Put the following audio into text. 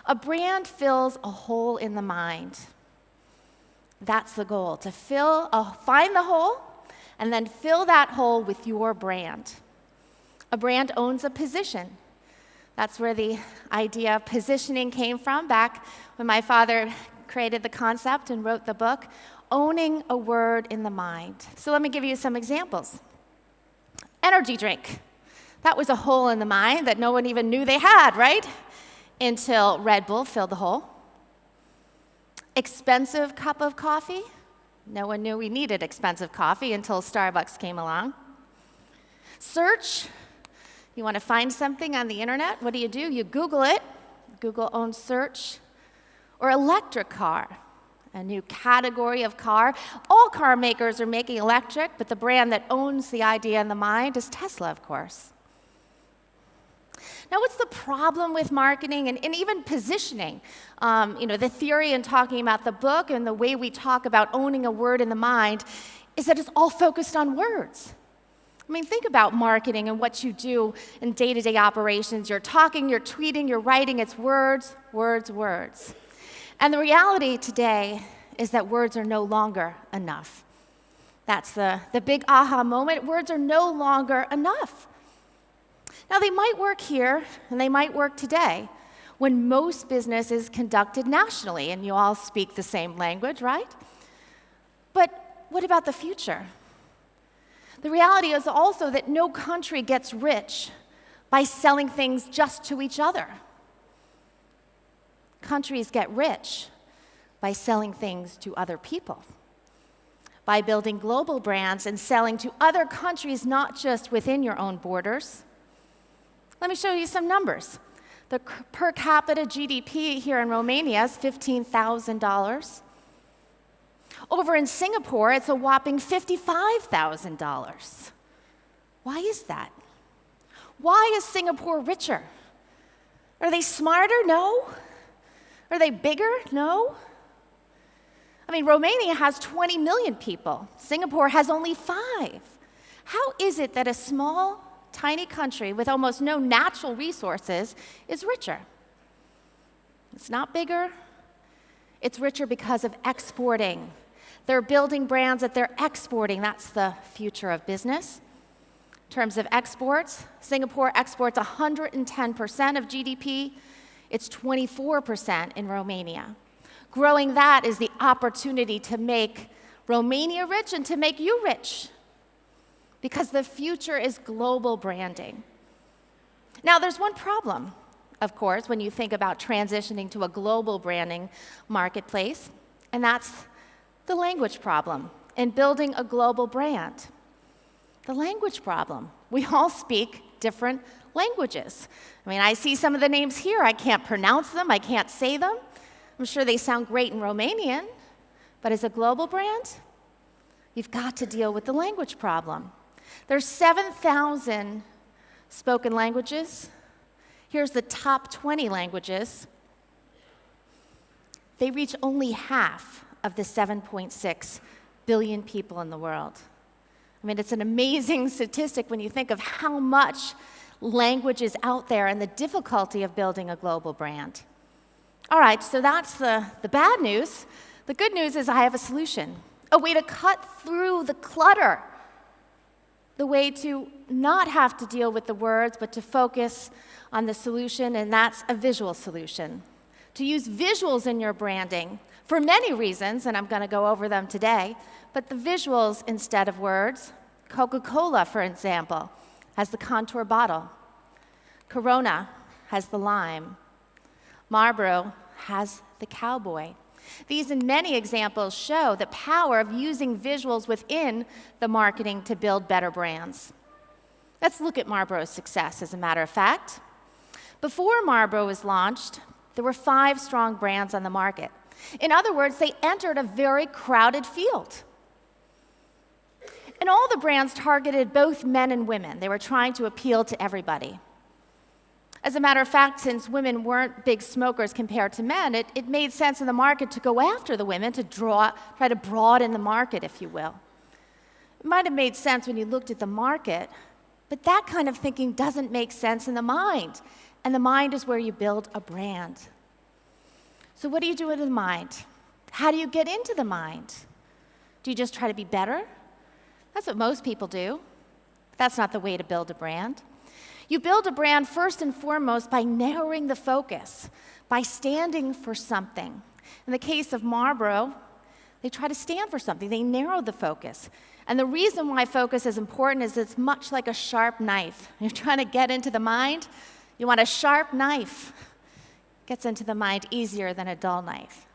A brand fills a hole in the mind. That's the goal, to find the hole and then fill that hole with your brand. A brand owns a position. That's where the idea of positioning came from back when my father created the concept and wrote the book, Owning a Word in the Mind. So let me give you some examples. Energy drink. That was a hole in the mind that no one even knew they had, right? Until Red Bull filled the hole. Expensive cup of coffee. No one knew we needed expensive coffee until Starbucks came along. Search. You want to find something on the internet, what do? You Google it. Google owns search. Or electric car, a new category of car. All car makers are making electric, but the brand that owns the idea in the mind is Tesla, of course. Now, what's the problem with marketing and even positioning? The theory in talking about the book and the way we talk about owning a word in the mind is that it's all focused on words. I mean, think about marketing and what you do in day-to-day operations. You're talking, you're tweeting, you're writing. It's words, words, words. And the reality today is that words are no longer enough. That's the big aha moment. Words are no longer enough. Now, they might work here, and they might work today, when most business is conducted nationally, and you all speak the same language, right? But what about the future? The reality is also that no country gets rich by selling things just to each other. Countries get rich by selling things to other people, by building global brands and selling to other countries, not just within your own borders. Let me show you some numbers. The per capita GDP here in Romania is $15,000. Over in Singapore, it's a whopping $55,000. Why is that? Why is Singapore richer? Are they smarter? No. Are they bigger? No. I mean, Romania has 20 million people. Singapore has only 5. How is it that a small, tiny country with almost no natural resources is richer? It's not bigger. It's richer because of exporting. They're building brands that they're exporting. That's the future of business. In terms of exports, Singapore exports 110% of GDP. It's 24% in Romania. Growing that is the opportunity to make Romania rich and to make you rich, because the future is global branding. Now, there's one problem, of course, when you think about transitioning to a global branding marketplace, and that's the language problem in building a global brand. The language problem. We all speak different languages. I mean, I see some of the names here. I can't pronounce them. I can't say them. I'm sure they sound great in Romanian, but as a global brand, you've got to deal with the language problem. There's 7,000 spoken languages. Here's the top 20 languages. They reach only half of the 7.6 billion people in the world. I mean, it's an amazing statistic when you think of how much language is out there and the difficulty of building a global brand. All right, so that's the bad news. The good news is I have a solution, a way to cut through the clutter, the way to not have to deal with the words, but to focus on the solution, and that's a visual solution. To use visuals in your branding for many reasons, and I'm going to go over them today, but the visuals instead of words. Coca-Cola, for example, has the contour bottle. Corona has the lime. Marlboro has the cowboy. These and many examples show the power of using visuals within the marketing to build better brands. Let's look at Marlboro's success, as a matter of fact. Before Marlboro was launched, there were 5 strong brands on the market. In other words, they entered a very crowded field. And all the brands targeted both men and women. They were trying to appeal to everybody. As a matter of fact, since women weren't big smokers compared to men, it made sense in the market to go after the women, to try to broaden the market, if you will. It might have made sense when you looked at the market, but that kind of thinking doesn't make sense in the mind. And the mind is where you build a brand. So what do you do with the mind? How do you get into the mind? Do you just try to be better? That's what most people do. That's not the way to build a brand. You build a brand first and foremost by narrowing the focus, by standing for something. In the case of Marlboro, they try to stand for something. They narrow the focus. And the reason why focus is important is it's much like a sharp knife. You're trying to get into the mind, you want a sharp knife. Gets into the mind easier than a dull knife.